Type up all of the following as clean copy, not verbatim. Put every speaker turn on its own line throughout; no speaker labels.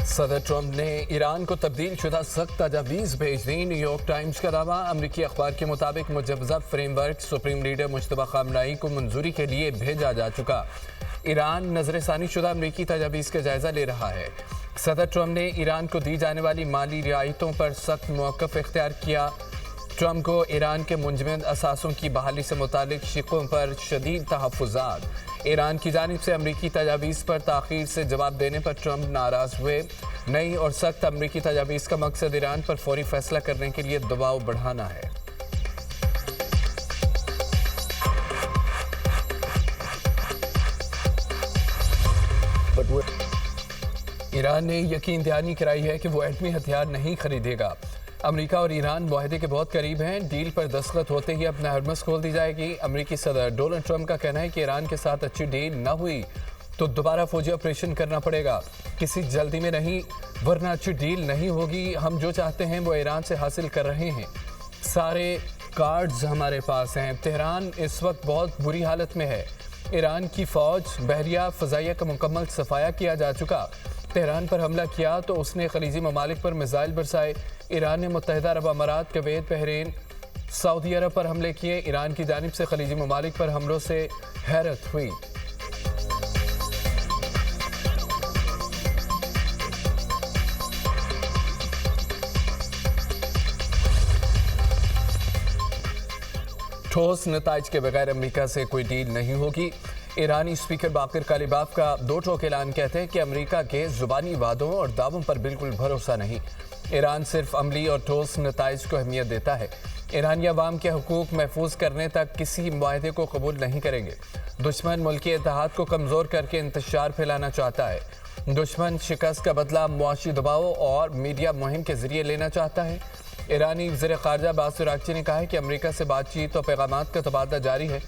صدر ٹرمپ نے ایران کو تبدیل شدہ سخت تجاویز بھیج دی۔ نیو یارک ٹائمز کا دعویٰ، امریکی اخبار کے مطابق مجوزہ framework supreme leader Mojtaba Khamenei کو منظوری کے لیے بھیجا جا چکا۔ ایران نظر ثانی شدہ امریکی تجاویز کا جائزہ لے رہا ہے۔ صدر ٹرمپ نے ایران کو دی جانے والی مالی رعایتوں پر سخت موقف اختیار کیا۔ ٹرمپ کو ایران کے منجمد اثاثوں کی بحالی سے متعلق شقوں پر شدید تحفظات۔ ایران کی جانب سے امریکی تجاویز پر تاخیر سے جواب دینے پر ٹرمپ ناراض ہوئے۔ نئی اور سخت امریکی تجاویز کا مقصد ایران پر فوری فیصلہ کرنے کے لیے دباؤ بڑھانا ہے۔ ایران نے یقین دہانی کرائی ہے کہ وہ ایٹمی ہتھیار نہیں خریدے گا۔ امریکہ اور ایران معاہدے کے بہت قریب ہیں۔ ڈیل پر دستخط ہوتے ہی اپنا ہرمز کھول دی جائے گی۔ امریکی صدر ڈونلڈ ٹرمپ کا کہنا ہے کہ ایران کے ساتھ اچھی ڈیل نہ ہوئی تو دوبارہ فوجی آپریشن کرنا پڑے گا، کسی جلدی میں نہیں، ورنہ اچھی ڈیل نہیں ہوگی۔ ہم جو چاہتے ہیں وہ ایران سے حاصل کر رہے ہیں، سارے کارڈز ہمارے پاس ہیں۔ تہران اس وقت بہت بری حالت میں ہے۔ ایران کی فوج، بحریہ، فضائیہ کا مکمل صفایا کیا جا چکا۔ تہران پر حملہ کیا تو اس نے خلیجی ممالک پر میزائل برسائے۔ ایران نے متحدہ عرب امارات، کویت، بحرین، سعودی عرب پر حملے کیے۔ ایران کی جانب سے خلیجی ممالک پر حملوں سے حیرت ہوئی۔ ٹھوس نتائج کے بغیر امریکہ سے کوئی ڈیل نہیں ہوگی۔ ایرانی اسپیکر باقر کالیباف کا دو ٹوک اعلان کہتے ہیں کہ امریکہ کے زبانی وعدوں اور دعووں پر بالکل بھروسہ نہیں۔ ایران صرف عملی اور ٹھوس نتائج کو اہمیت دیتا ہے۔ ایرانی عوام کے حقوق محفوظ کرنے تک کسی معاہدے کو قبول نہیں کریں گے۔ دشمن ملکی اتحاد کو کمزور کر کے انتشار پھیلانا چاہتا ہے۔ دشمن شکست کا بدلہ معاشی دباؤ اور میڈیا مہم کے ذریعے لینا چاہتا ہے۔ ایرانی وزیر خارجہ عباس عراقچی نے کہا ہے کہ امریکہ سے بات چیت اور پیغامات کا تبادلہ جاری ہے۔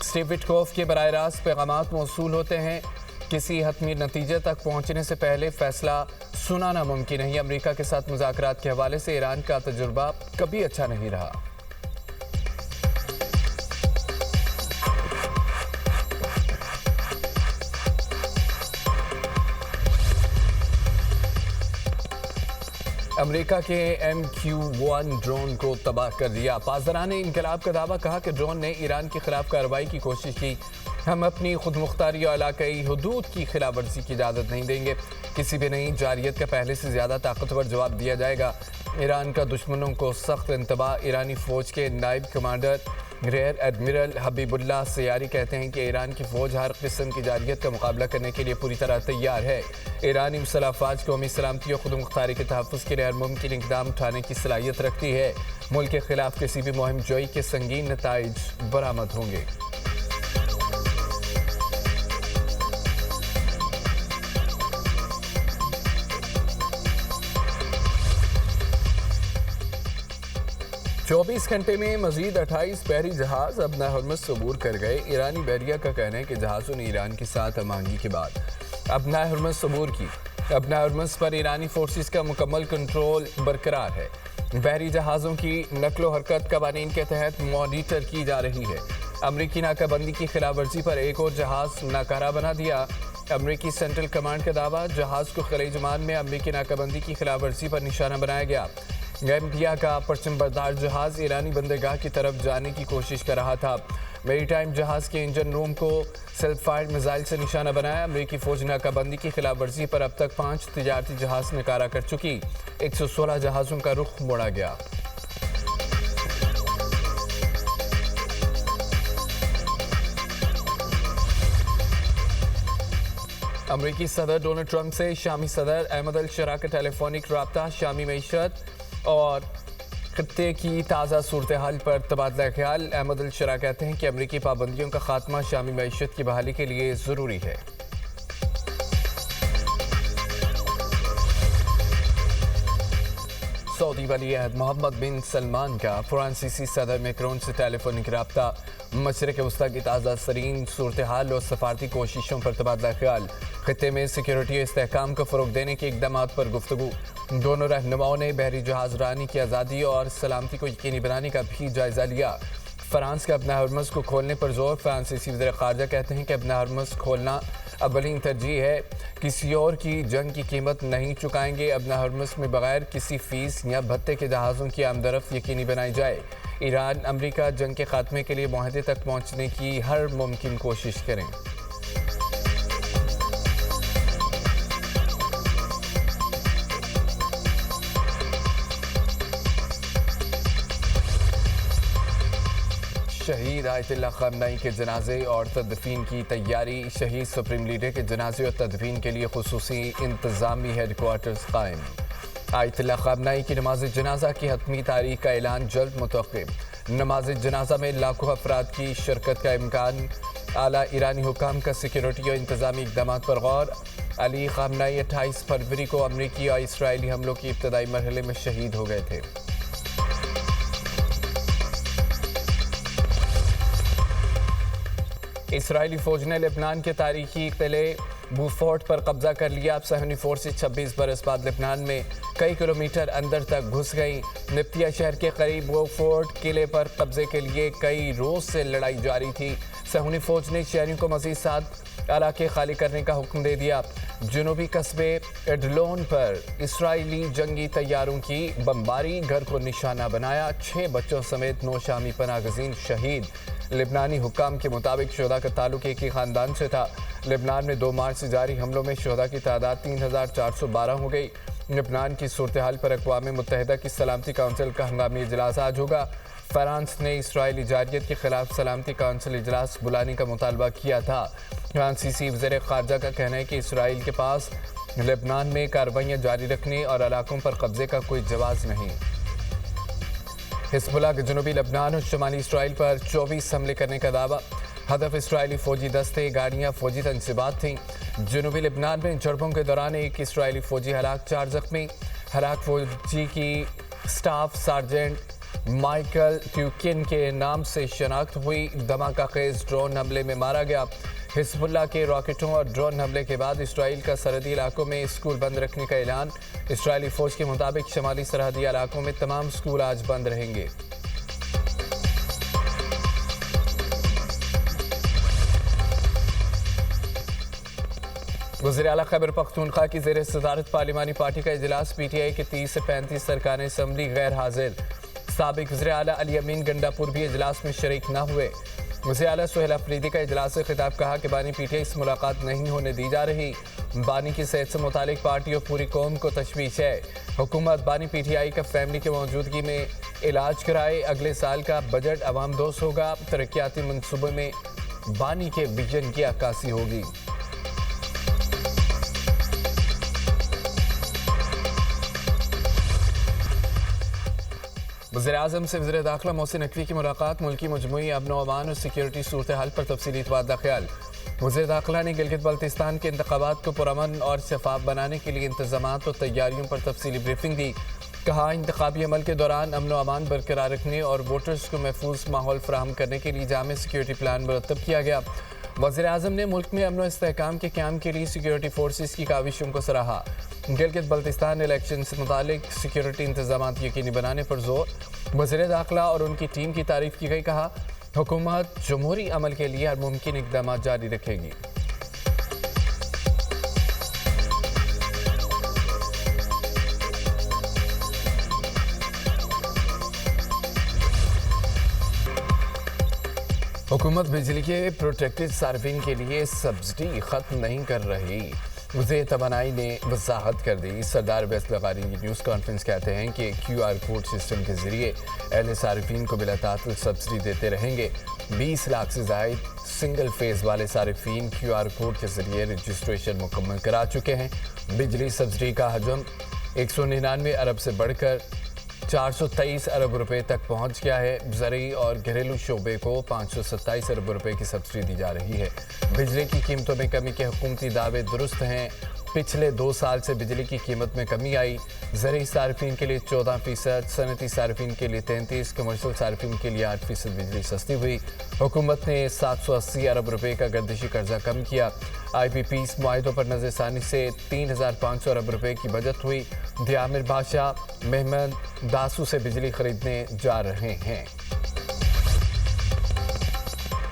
اسٹیو وٹکوف کے براہ راست پیغامات موصول ہوتے ہیں۔ کسی حتمی نتیجے تک پہنچنے سے پہلے فیصلہ سنانا ممکن ہے۔ امریکہ کے ساتھ مذاکرات کے حوالے سے ایران کا تجربہ کبھی اچھا نہیں رہا۔ امریکہ کے MQ-1 ڈرون کو تباہ کر دیا۔ پاسداران انقلاب کا دعویٰ، کہا کہ ڈرون نے ایران کے خلاف کارروائی کی کوشش کی۔ ہم اپنی خود مختاری اور علاقائی حدود کی خلاف ورزی کی اجازت نہیں دیں گے۔ کسی بھی نئی جارحیت کا پہلے سے زیادہ طاقتور جواب دیا جائے گا۔ ایران کا دشمنوں کو سخت انتباہ۔ ایرانی فوج کے نائب کمانڈر ریئر ایڈمرل حبیب اللہ سیاری کہتے ہیں کہ ایران کی فوج ہر قسم کی جارحیت کا مقابلہ کرنے کے لیے پوری طرح تیار ہے۔ ایرانی مسلح افواج قومی سلامتی اور خود مختاری کے تحفظ کے لیے ہر ممکن اقدام اٹھانے کی صلاحیت رکھتی ہے۔ ملک کے خلاف کسی بھی مہم جوئی کے سنگین نتائج برآمد ہوں گے۔ چوبیس گھنٹے میں مزید 28 بحری جہاز اپنا ہرمز عبور کر گئے۔ ایرانی بحریہ کا کہنا ہے کہ جہازوں نے ایران کے ساتھ ہم آہنگی کے بعد اپنا ہرمز عبور کی۔ اپنا ہرمز پر ایرانی فورسز کا مکمل کنٹرول برقرار ہے۔ بحری جہازوں کی نقل و حرکت قوانین کے تحت مانیٹر کی جا رہی ہے۔ امریکی ناکہ بندی کی خلاف ورزی پر ایک اور جہاز ناکارہ بنا دیا۔ امریکی سینٹرل کمانڈ کا دعویٰ، جہاز کو خلیج عمان میں امریکی ناکہ بندی کی خلاف ورزی پر نشانہ بنایا گیا۔ گیمبیا کا پرچم بردار جہاز ایرانی بندرگاہ کی طرف جانے کی کوشش کر رہا تھا۔ میری ٹائم جہاز کے انجن روم کو سیلف فائرڈ میزائل سے نشانہ بنایا۔ امریکی فوج ناکہ بندی کی خلاف ورزی پر اب تک 5 تجارتی جہاز نکارہ کر چکی۔ 116 جہازوں کا رخ موڑا گیا۔ امریکی صدر ڈونلڈ ٹرمپ سے شامی صدر احمد الشرا کا ٹیلی فونک رابطہ۔ شامی معیشت اور خطے کی تازہ صورتحال پر تبادلہ خیال۔ احمد الشرا کہتے ہیں کہ امریکی پابندیوں کا خاتمہ شامی معیشت کی بحالی کے لیے ضروری ہے۔ سعودی ولی عہد محمد بن سلمان کا فرانسیسی صدر میکرون سے ٹیلی فونک رابطہ۔ مشرق وسطیٰ کی تازہ ترین صورتحال اور سفارتی کوششوں پر تبادلہ خیال۔ خطے میں سیکیورٹی اور استحکام کو فروغ دینے کے اقدامات پر گفتگو۔ دونوں رہنماؤں نے بحری جہاز رانی کی آزادی اور سلامتی کو یقینی بنانے کا بھی جائزہ لیا۔ فرانس کا اپنا ہرمز کو کھولنے پر زور، فرانسیسی وزیر خارجہ کہتے ہیں کہ اپنا ہرمز کھولنا اولین ترجیح ہے، کسی اور کی جنگ کی قیمت نہیں چکائیں گے۔ اپنا ہرمز میں بغیر کسی فیس یا بھتے کے جہازوں کی آمد و رفت یقینی بنائی جائے۔ ایران امریکہ جنگ کے خاتمے کے لیے معاہدے تک پہنچنے کی ہر ممکن کوشش کریں۔ شہید آیت اللہ خامنئی کے جنازے اور تدفین کی تیاری، شہید سپریم لیڈر کے جنازے اور تدفین کے لیے خصوصی انتظامی ہیڈ کوارٹرز قائم۔ آیت اللہ خامنئی کی نماز جنازہ کی حتمی تاریخ کا اعلان جلد متوقع۔ نماز جنازہ میں لاکھوں افراد کی شرکت کا امکان، اعلیٰ ایرانی حکام کا سیکیورٹی اور انتظامی اقدامات پر غور۔ علی خامنئی 28 فروری کو امریکی اور اسرائیلی حملوں کی ابتدائی مرحلے میں شہید ہو گئے تھے۔ اسرائیلی فوج نے لبنان کے تاریخی قلعے بوفورٹ پر قبضہ کر لیا۔ اب صہیونی فورسز 26 برس بعد لبنان میں کئی کلومیٹر اندر تک گھس گئیں۔ نبطیہ شہر کے قریب بوفورٹ قلعے پر قبضے کے لیے کئی روز سے لڑائی جاری تھی۔ صہیونی فوج نے شہریوں کو مزید 7 علاقے خالی کرنے کا حکم دے دیا۔ جنوبی قصبے ایڈلون پر اسرائیلی جنگی طیاروں کی بمباری، گھر کو نشانہ بنایا، 6 بچوں سمیت 9 شامی پناہ گزین شہید۔ لبنانی حکام کے مطابق شہداء کا تعلق ایک ہی خاندان سے تھا۔ لبنان میں 2 مارچ سے جاری حملوں میں شہداء کی تعداد 3412 ہو گئی۔ لبنان کی صورتحال پر اقوام متحدہ کی سلامتی کونسل کا ہنگامی اجلاس آج ہوگا۔ فرانس نے اسرائیلی جارحیت کے خلاف سلامتی کونسل اجلاس بلانے کا مطالبہ کیا تھا۔ فرانسیسی وزیر خارجہ کا کہنا ہے کہ اسرائیل کے پاس لبنان میں کارروائیاں جاری رکھنے اور علاقوں پر قبضے کا کوئی جواز نہیں۔ حزب اللہ کے جنوبی لبنان اور شمالی اسرائیل پر 24 حملے کرنے کا دعویٰ۔ ہدف اسرائیلی فوجی دستے، گاڑیاں، فوجی تنصیبات تھیں۔ جنوبی لبنان میں جھڑپوں کے دوران ایک اسرائیلی فوجی ہلاک، 4 زخمی۔ ہلاک فوجی کی سٹاف سارجنٹ مائیکل ٹیوکن کے نام سے شناخت ہوئی۔ دھماکہ خیز ڈرون حملے میں مارا گیا۔ حزب اللہ کے راکٹوں اور ڈرون حملے کے بعد اسرائیل کا سرحدی علاقوں میں اسکول بند رکھنے کا اعلان۔ اسرائیلی فوج کے مطابق شمالی سرحدی علاقوں میں تمام اسکول آج بند رہیں گے۔ وزیر اعلیٰ خیبر پختونخوا کی زیر صدارت پارلیمانی پارٹی کا اجلاس، پی ٹی آئی کے 30 سے 35 ارکان اسمبلی غیر حاضر۔ سابق وزیر اعلیٰ علی امین گنڈاپور بھی اجلاس میں شریک نہ ہوئے۔ وزیر اعلیٰ سہیل افریدی کا اجلاس سے خطاب، کہا کہ بانی پی ٹی آئی سے ملاقات نہیں ہونے دی جا رہی۔ بانی کی صحت سے متعلق پارٹی اور پوری قوم کو تشویش ہے۔ حکومت بانی پی ٹی آئی کا فیملی کی موجودگی میں علاج کرائے۔ اگلے سال کا بجٹ عوام دوست ہوگا۔ ترقیاتی منصوبے میں بانی کے ویژن کی عکاسی ہوگی۔ وزیراعظم سے وزیر داخلہ محسن نقوی کی ملاقات، ملکی مجموعی امن و امان اور سیکیورٹی صورتحال پر تفصیلی تبادلہ خیال۔ وزیر داخلہ نے گلگت بلتستان کے انتخابات کو پرامن اور شفاف بنانے کے لیے انتظامات اور تیاریوں پر تفصیلی بریفنگ دی۔ کہا انتخابی عمل کے دوران امن و امان برقرار رکھنے اور ووٹرز کو محفوظ ماحول فراہم کرنے کے لیے جامع سیکیورٹی پلان مرتب کیا گیا۔ وزیراعظم نے ملک میں امن و استحکام کے قیام کے لیے سیکیورٹی فورسز کی کاوشوں کو سراہا۔ گلگت بلتستان الیکشن سے متعلق سیکیورٹی انتظامات یقینی بنانے پر زور۔ وزیر داخلہ اور ان کی ٹیم کی تعریف کی گئی، کہا حکومت جمہوری عمل کے لیے ہر ممکن اقدامات جاری رکھے گی۔ حکومت بجلی کے پروٹیکٹڈ صارفین کے لیے سبسڈی ختم نہیں کر رہی۔ وزیر توانائی نے وضاحت کر دی۔ سردار اویس لغاری کی نیوز کانفرنس کہتے ہیں کہ کیو آر کوڈ سسٹم کے ذریعے اہل صارفین کو بلا تعطل سبسڈی دیتے رہیں گے۔ 20 لاکھ سے زائد سنگل فیز والے صارفین کیو آر کوڈ کے ذریعے رجسٹریشن مکمل کرا چکے ہیں۔ بجلی سبسڈی کا حجم 199 ارب سے بڑھ کر 423 ارب روپے تک پہنچ گیا ہے۔ زرعی اور گھریلو شعبے کو 527 ارب روپے کی سبسڈی دی جا رہی ہے۔ بجلی کی قیمتوں میں کمی کے حکومتی دعوے درست ہیں۔ پچھلے 2 سال سے بجلی کی قیمت میں کمی آئی۔ زرعی صارفین کے لیے 14%، صنعتی صارفین کے لیے 33%، کمرشل صارفین کے لیے 8% بجلی سستی ہوئی۔ حکومت نے 780 ارب روپے کا گردشی قرضہ کم کیا۔ آئی پی پیس معاہدوں پر نظر ثانی سے 3500 ارب روپے کی بچت ہوئی۔ دیامر بادشاہ، محمد داسو سے بجلی خریدنے جا رہے ہیں۔
20 لاکھ سے زائد سنگل فیز والے صارفین کو 527 ارب روپے کی سبسڈی دی جا رہی ہے۔ بجلی کی قیمتوں میں کمی کے حکومتی دعوے درست ہیں۔ پچھلے 2 سال سے بجلی کی قیمت میں کمی آئی۔ زرعی صارفین کے لیے 14%، صنعتی صارفین کے لیے 33%، کمرشل صارفین کے لیے 8% بجلی سستی ہوئی۔ حکومت نے 780 ارب روپے کا گردشی قرضہ کم کیا۔ آئی پی پیس معاہدوں پر نظر ثانی سے 3500 ارب روپے کی بچت ہوئی۔ دیامر بادشاہ، محمد داسو سے بجلی خریدنے جا رہے ہیں۔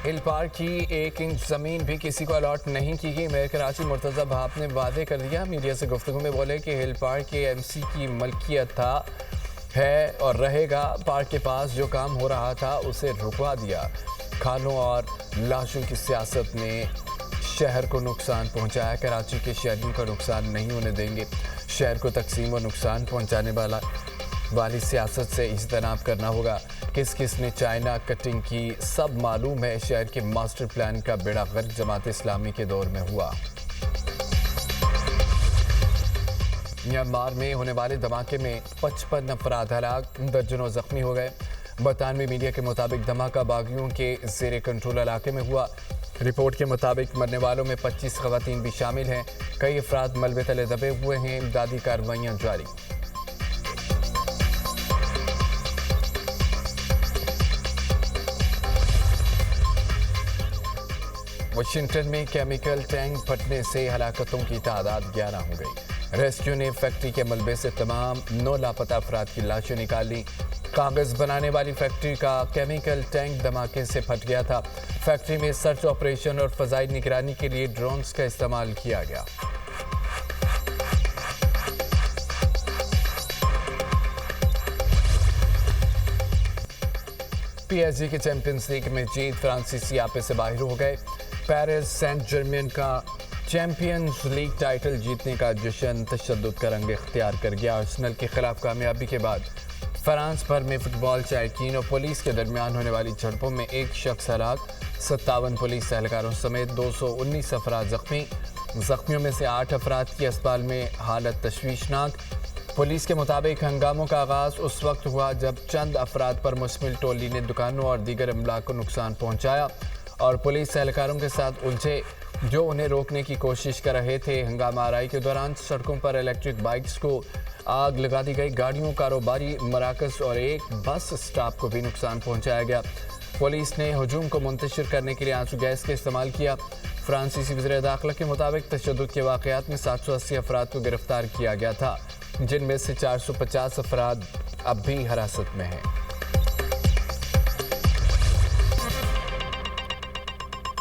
ہل پارک کی 1 انچ زمین بھی کسی کو الاٹ نہیں کی گئی۔ میئر کراچی مرتضی بھاپ نے واضح کر دیا، میڈیا سے گفتگو میں بولے کہ ہل پارک کے MC کی ملکیت ہے اور رہے گا۔ پارک کے پاس جو کام ہو رہا تھا اسے رکوا دیا۔ کھالوں اور لاشوں کی سیاست نے شہر کو نقصان پہنچایا۔ کراچی کے شہریوں کا نقصان نہیں ہونے دیں گے۔ شہر کو تقسیم و نقصان پہنچانے والی سیاست سے اجتناب کرنا ہوگا۔ کس نے چائنا کٹنگ کی سب معلوم ہے۔ شہر کے ماسٹر پلان کا بیڑا غرق جماعت اسلامی کے دور میں ہوا۔ میانمار میں ہونے والے دھماکے میں 55 افراد ہلاک، درجنوں زخمی ہو گئے۔ برطانوی میڈیا کے مطابق دھماکہ باغیوں کے زیر کنٹرول علاقے میں ہوا۔ رپورٹ کے مطابق مرنے والوں میں 25 خواتین بھی شامل ہیں۔ کئی افراد ملبے تلے دبے ہوئے ہیں۔ امدادی کارروائیاں جاری۔ واشنگٹن میں کیمیکل ٹینک پھٹنے سے ہلاکتوں کی تعداد 11 ہو گئی۔ ریسکیو نے فیکٹری کے ملبے سے تمام 9 لاپتہ افراد کی لاشیں نکال لی۔ کاغذ بنانے والی فیکٹری کا کیمیکل ٹینک دھماکے سے پھٹ گیا تھا۔ فیکٹری میں سرچ آپریشن اور فضائی نگرانی کے لیے ڈرونز کا استعمال کیا گیا۔ PSG کے چیمپئنز لیگ میں جیت، فرانسیسی آپے سے باہر ہو گئے۔ پیرس سینٹ جرمین کا چیمپئنز لیگ ٹائٹل جیتنے کا جشن تشدد کا رنگ اختیار کر گیا۔ آرسنل کے خلاف کامیابی کے بعد فرانس بھر میں فٹ بال شائقین اور پولیس کے درمیان ہونے والی جھڑپوں میں 1 شخص ہلاک، 57 پولیس اہلکاروں سمیت 219 افراد زخمی۔ زخمیوں میں سے 8 افراد کی اسپتال میں حالت تشویشناک۔ پولیس کے مطابق ہنگاموں کا آغاز اس وقت ہوا جب چند افراد پر مشتمل ٹولی نے دکانوں اور دیگر املاک کو نقصان پہنچایا اور پولیس اہلکاروں کے ساتھ الجھے جو انہیں روکنے کی کوشش کر رہے تھے۔ ہنگامہ آرائی کے دوران سڑکوں پر الیکٹرک بائکس کو آگ لگا دی گئی، گاڑیوں، کاروباری مراکز اور ایک بس اسٹاپ کو بھی نقصان پہنچایا گیا۔ پولیس نے ہجوم کو منتشر کرنے کے لیے آنسو گیس کا استعمال کیا۔ فرانسیسی وزیر داخلہ کے مطابق تشدد کے واقعات میں 780 افراد کو گرفتار کیا گیا تھا، جن میں سے 450 افراد اب بھی حراست میں ہیں۔